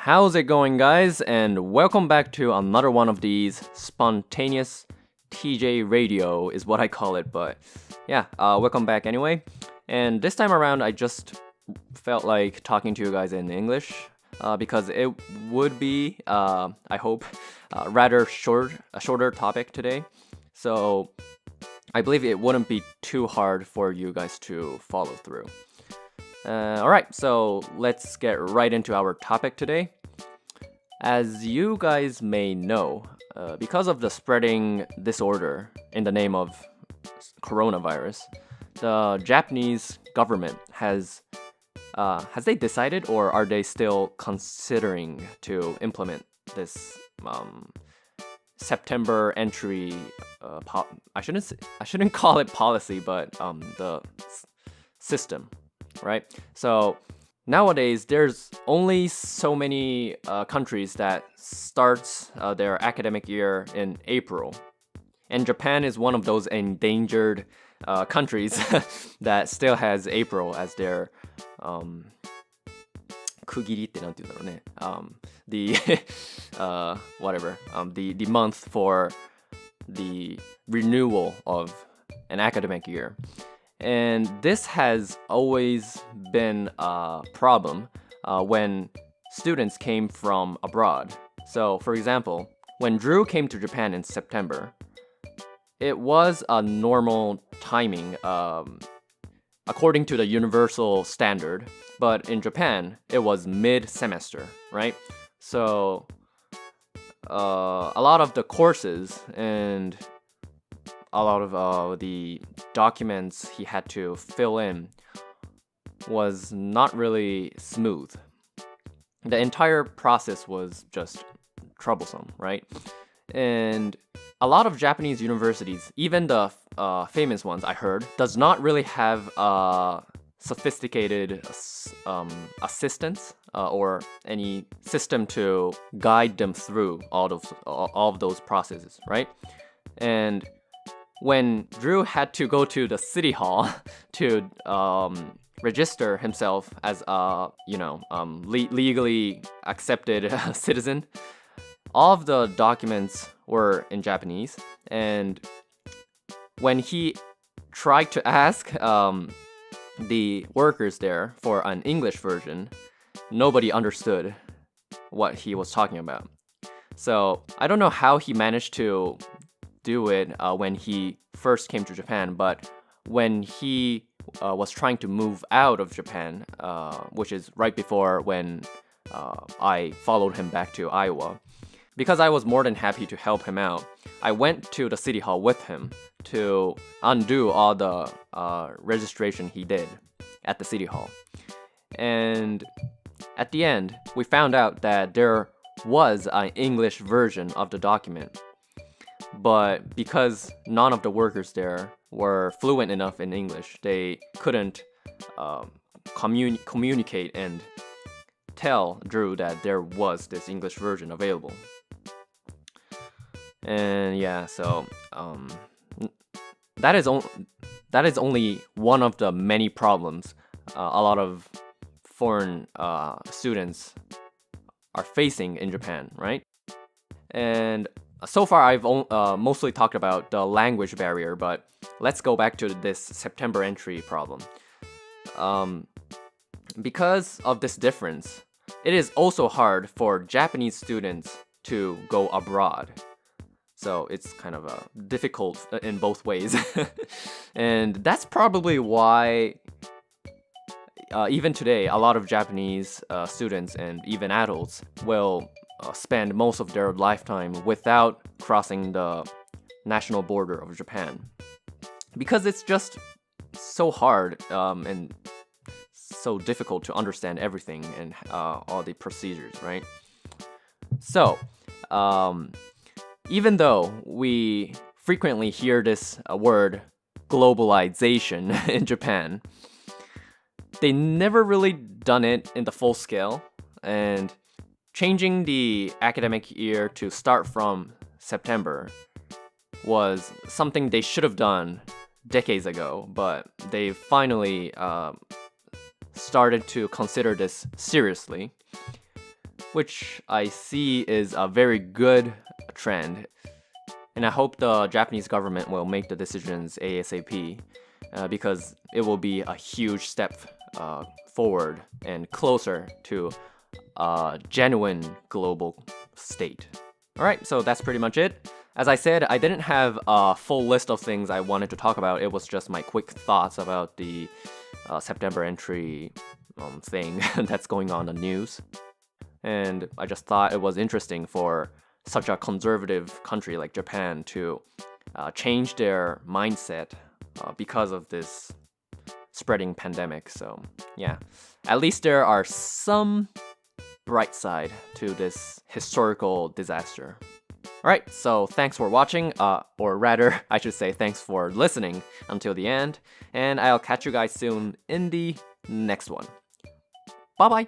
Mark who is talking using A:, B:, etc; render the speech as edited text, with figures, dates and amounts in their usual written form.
A: How's it going, guys? And welcome back to another one of these spontaneous TJ radio is what I call it. But yeah, welcome back anyway. And this time around, I just felt like talking to you guys in English because it would be, I hope, rather a shorter topic today. So I believe it wouldn't be too hard for you guys to follow through. Alright, so let's get right into our topic today. As you guys may know, because of the spreading disorder in the name of coronavirus, the Japanese government has they decided, or are they still considering to implement this September entry? I shouldn't call it policy, but the system, right? So nowadays, there's only so many countries that starts their academic year in April, and Japan is one of those endangered countries that still has April as their 区切りってなんて言うんだろうね。the the month for the renewal of an academic year. And this has always been a problem when students came from abroad. So, for example, when Drew came to Japan in September, it was a normal timing according to the universal standard. But in Japan, it was mid-semester, right? So, a lot of the courses and a lot of the documents he had to fill in was not really smooth. The entire process was just troublesome, right? And a lot of Japanese universities, even the famous ones I heard, does not really have sophisticated assistance or any system to guide them through all of those processes, right? And when Drew had to go to the city hall to register himself as a legally accepted citizen, all of the documents were in Japanese, and when he tried to ask the workers there for an English version, nobody understood what he was talking about. So I don't know how he managed to do it when he first came to Japan, but when he was trying to move out of Japan, which is right before when I followed him back to Iowa, because I was more than happy to help him out, I went to the city hall with him to undo all the registration he did at the city hall. And at the end, we found out that there was an English version of the document. But because none of the workers there were fluent enough in English, they couldn't communicate and tell Drew that there was this English version available. And yeah, so that is only one of the many problems a lot of foreign students are facing in Japan, right? And so far, I've mostly talked about the language barrier, but let's go back to this September entry problem. Because of this difference, it is also hard for Japanese students to go abroad. So it's kind of difficult in both ways. And that's probably why even today, a lot of Japanese students and even adults will spend most of their lifetime without crossing the national border of Japan. Because it's just so hard and so difficult to understand everything and all the procedures, right? So, even though we frequently hear this word globalization in Japan, they never really done it in the full scale, and changing the academic year to start from September was something they should have done decades ago, but they finally started to consider this seriously, which I see is a very good trend. And I hope the Japanese government will make the decisions ASAP because it will be a huge step forward and closer to a genuine global state. Alright, so that's pretty much it. As I said, I didn't have a full list of things I wanted to talk about. It was just my quick thoughts about the September entry thing that's going on in the news. And I just thought it was interesting for such a conservative country like Japan to change their mindset because of this spreading pandemic. So yeah, at least there are some bright side to this historical disaster. Alright, so thanks for watching, or rather, I should say thanks for listening until the end, and I'll catch you guys soon in the next one. Bye bye!